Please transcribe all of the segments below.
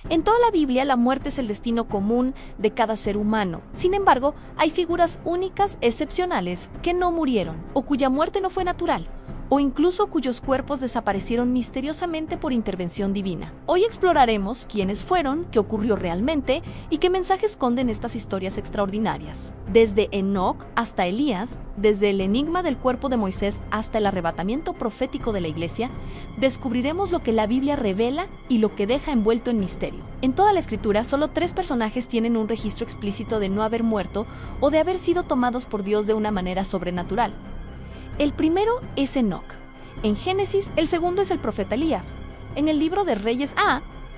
En toda la Biblia, la muerte es el destino común de cada ser humano. Sin embargo, hay figuras únicas, excepcionales, que no murieron, o cuya muerte no fue natural, o incluso cuyos cuerpos desaparecieron misteriosamente por intervención divina. Hoy exploraremos quiénes fueron, qué ocurrió realmente y qué mensaje esconden estas historias extraordinarias. Desde Enoc hasta Elías, desde el enigma del cuerpo de Moisés hasta el arrebatamiento profético de la Iglesia, descubriremos lo que la Biblia revela y lo que deja envuelto en misterio. En toda la Escritura, solo 3 personajes tienen un registro explícito de no haber muerto o de haber sido tomados por Dios de una manera sobrenatural. El primero es Enoc. En Génesis, el segundo es el profeta Elías. En el libro de Reyes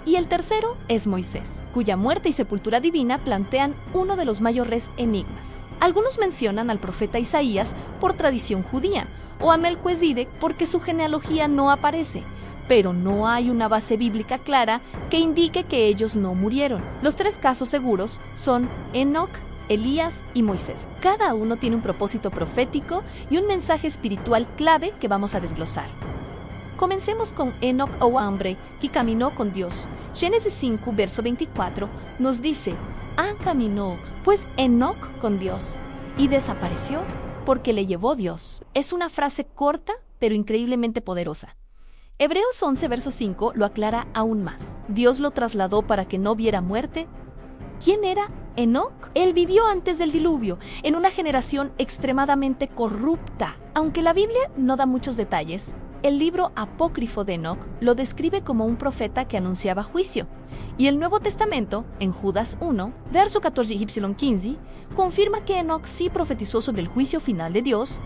y el tercero es Moisés, cuya muerte y sepultura divina plantean uno de los mayores enigmas. Algunos mencionan al profeta Isaías por tradición judía, o a Melquisedec porque su genealogía no aparece, pero no hay una base bíblica clara que indique que ellos no murieron. Los 3 casos seguros son Enoc, Elías y Moisés. Cada uno tiene un propósito profético y un mensaje espiritual clave que vamos a desglosar. Comencemos con Enoc, o hombre que caminó con Dios. Génesis 5, verso 24, nos dice: caminó pues Enoc con Dios y desapareció porque le llevó Dios. Es una frase corta pero increíblemente poderosa. Hebreos 11, verso 5 lo aclara aún más. Dios lo trasladó para que no viera muerte. ¿Quién era Enoc? Él vivió antes del diluvio, en una generación extremadamente corrupta. Aunque la Biblia no da muchos detalles, el libro apócrifo de Enoc lo describe como un profeta que anunciaba juicio. Y el Nuevo Testamento, en Judas 1, verso 14-15, confirma que Enoc sí profetizó sobre el juicio final de Dios.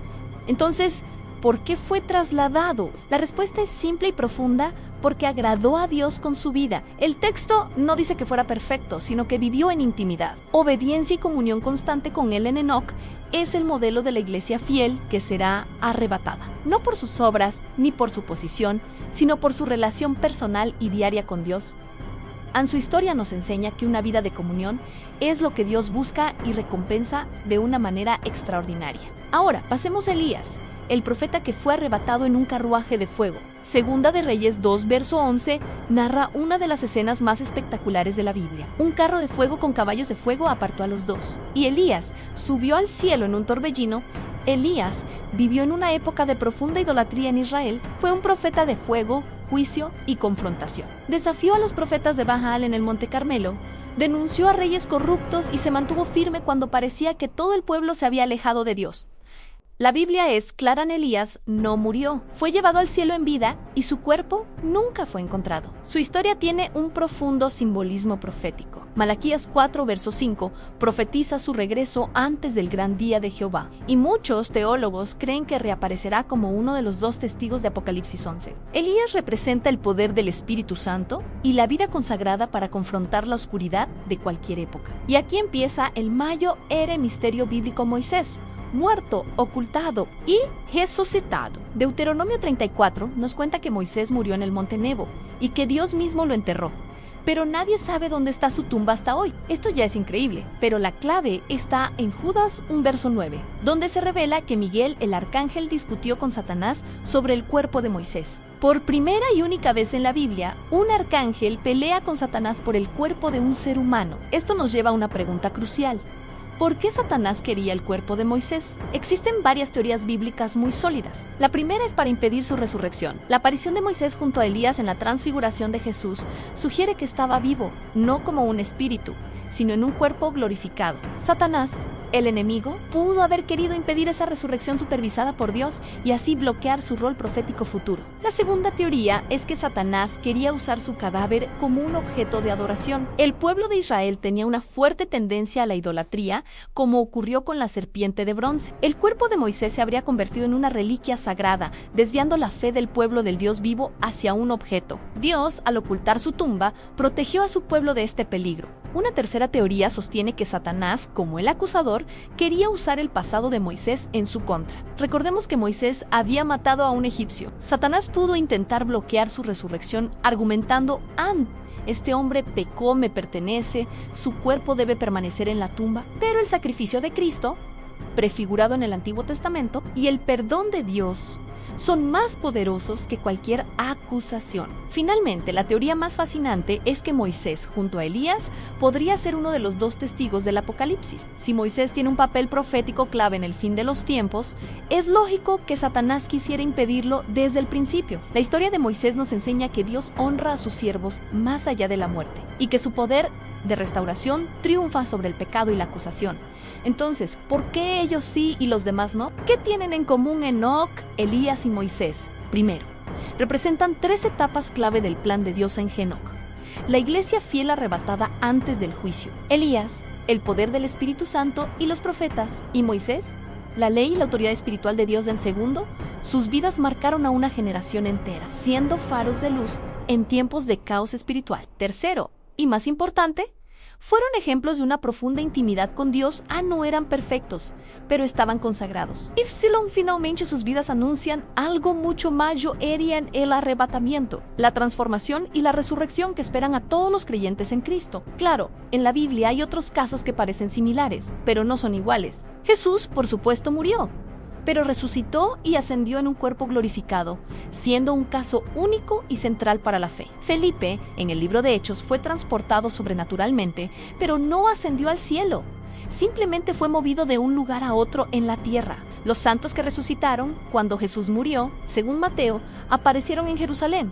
Entonces, ¿por qué fue trasladado? La respuesta es simple y profunda: porque agradó a Dios con su vida. El texto no dice que fuera perfecto, sino que vivió en intimidad. Obediencia y comunión constante con él en Enoc es el modelo de la iglesia fiel que será arrebatada. No por sus obras ni por su posición, sino por su relación personal y diaria con Dios. Su historia nos enseña que una vida de comunión es lo que Dios busca y recompensa de una manera extraordinaria. Ahora, pasemos a Elías, el profeta que fue arrebatado en un carruaje de fuego. Segunda de Reyes 2, verso 11, narra una de las escenas más espectaculares de la Biblia. Un carro de fuego con caballos de fuego apartó a los 2, y Elías subió al cielo en un torbellino. Elías vivió en una época de profunda idolatría en Israel. Fue un profeta de fuego, juicio y confrontación. Desafió a los profetas de Baal en el Monte Carmelo, denunció a reyes corruptos y se mantuvo firme cuando parecía que todo el pueblo se había alejado de Dios. La Biblia es clara: en Elías no murió, fue llevado al cielo en vida y su cuerpo nunca fue encontrado. Su historia tiene un profundo simbolismo profético. Malaquías 4, verso 5 profetiza su regreso antes del gran día de Jehová, y muchos teólogos creen que reaparecerá como uno de los 2 testigos de Apocalipsis 11. Elías representa el poder del Espíritu Santo y la vida consagrada para confrontar la oscuridad de cualquier época. Y aquí empieza el mayor misterio bíblico: Moisés, muerto, ocultado y resucitado. Deuteronomio 34 nos cuenta que Moisés murió en el monte Nebo y que Dios mismo lo enterró. Pero nadie sabe dónde está su tumba hasta hoy. Esto ya es increíble, pero la clave está en Judas 1, verso 9, donde se revela que Miguel, el arcángel, discutió con Satanás sobre el cuerpo de Moisés. Por primera y única vez en la Biblia, un arcángel pelea con Satanás por el cuerpo de un ser humano. Esto nos lleva a una pregunta crucial: ¿por qué Satanás quería el cuerpo de Moisés? Existen varias teorías bíblicas muy sólidas. La primera es para impedir su resurrección. La aparición de Moisés junto a Elías en la transfiguración de Jesús sugiere que estaba vivo, no como un espíritu, sino en un cuerpo glorificado. Satanás, el enemigo, pudo haber querido impedir esa resurrección supervisada por Dios y así bloquear su rol profético futuro. La segunda teoría es que Satanás quería usar su cadáver como un objeto de adoración. El pueblo de Israel tenía una fuerte tendencia a la idolatría, como ocurrió con la serpiente de bronce. El cuerpo de Moisés se habría convertido en una reliquia sagrada, desviando la fe del pueblo del Dios vivo hacia un objeto. Dios, al ocultar su tumba, protegió a su pueblo de este peligro. Una tercera teoría sostiene que Satanás, como el acusador, quería usar el pasado de Moisés en su contra. Recordemos que Moisés había matado a un egipcio. Satanás pudo intentar bloquear su resurrección argumentando: este hombre pecó, me pertenece, su cuerpo debe permanecer en la tumba. Pero el sacrificio de Cristo, prefigurado en el Antiguo Testamento, y el perdón de Dios son más poderosos que cualquier acusación. Finalmente, la teoría más fascinante es que Moisés, junto a Elías, podría ser uno de los dos testigos del Apocalipsis. Si Moisés tiene un papel profético clave en el fin de los tiempos, es lógico que Satanás quisiera impedirlo desde el principio. La historia de Moisés nos enseña que Dios honra a sus siervos más allá de la muerte, y que su poder de restauración triunfa sobre el pecado y la acusación. Entonces, ¿por qué ellos sí y los demás no? ¿Qué tienen en común Enoc, Elías y Moisés? Primero, representan 3 etapas clave del plan de Dios en Enoc. La iglesia fiel arrebatada antes del juicio. Elías, el poder del Espíritu Santo y los profetas. Y Moisés, la ley y la autoridad espiritual de Dios en segundo. Sus vidas marcaron a una generación entera, siendo faros de luz en tiempos de caos espiritual. Tercero, y más importante, fueron ejemplos de una profunda intimidad con Dios. No eran perfectos, pero estaban consagrados. Epsilon finalmente sus vidas anuncian algo mucho mayor en el arrebatamiento, la transformación y la resurrección que esperan a todos los creyentes en Cristo. Claro, en la Biblia hay otros casos que parecen similares, pero no son iguales. Jesús, por supuesto, murió, pero resucitó y ascendió en un cuerpo glorificado, siendo un caso único y central para la fe. Felipe, en el libro de Hechos, fue transportado sobrenaturalmente, pero no ascendió al cielo. Simplemente fue movido de un lugar a otro en la tierra. Los santos que resucitaron, cuando Jesús murió, según Mateo, aparecieron en Jerusalén.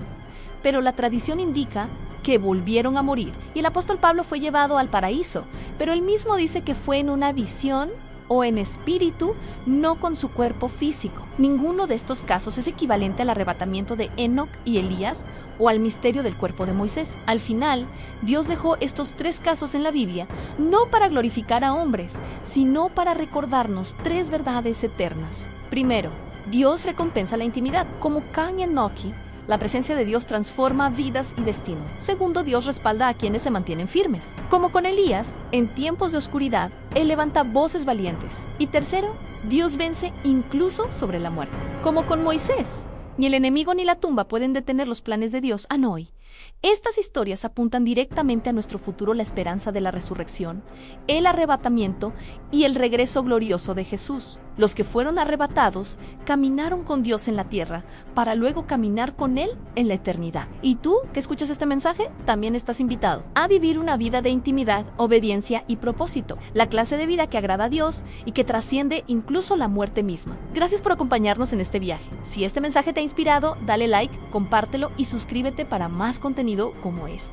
Pero la tradición indica que volvieron a morir, y el apóstol Pablo fue llevado al paraíso, pero él mismo dice que fue en una visión o en espíritu, no con su cuerpo físico. Ninguno de estos casos es equivalente al arrebatamiento de Enoc y Elías o al misterio del cuerpo de Moisés. Al final, Dios dejó estos 3 casos en la Biblia no para glorificar a hombres, sino para recordarnos 3 verdades eternas. Primero, Dios recompensa la intimidad. Como Can y Enoki, la presencia de Dios transforma vidas y destinos. Segundo, Dios respalda a quienes se mantienen firmes. Como con Elías, en tiempos de oscuridad, Él levanta voces valientes. Y tercero, Dios vence incluso sobre la muerte. Como con Moisés, ni el enemigo ni la tumba pueden detener los planes de Dios. Hoy. Estas historias apuntan directamente a nuestro futuro, la esperanza de la resurrección, el arrebatamiento y el regreso glorioso de Jesús. Los que fueron arrebatados caminaron con Dios en la tierra para luego caminar con Él en la eternidad. Y tú, que escuchas este mensaje, también estás invitado a vivir una vida de intimidad, obediencia y propósito, la clase de vida que agrada a Dios y que trasciende incluso la muerte misma. Gracias por acompañarnos en este viaje. Si este mensaje te ha inspirado, dale like, compártelo y suscríbete para más contenido como este.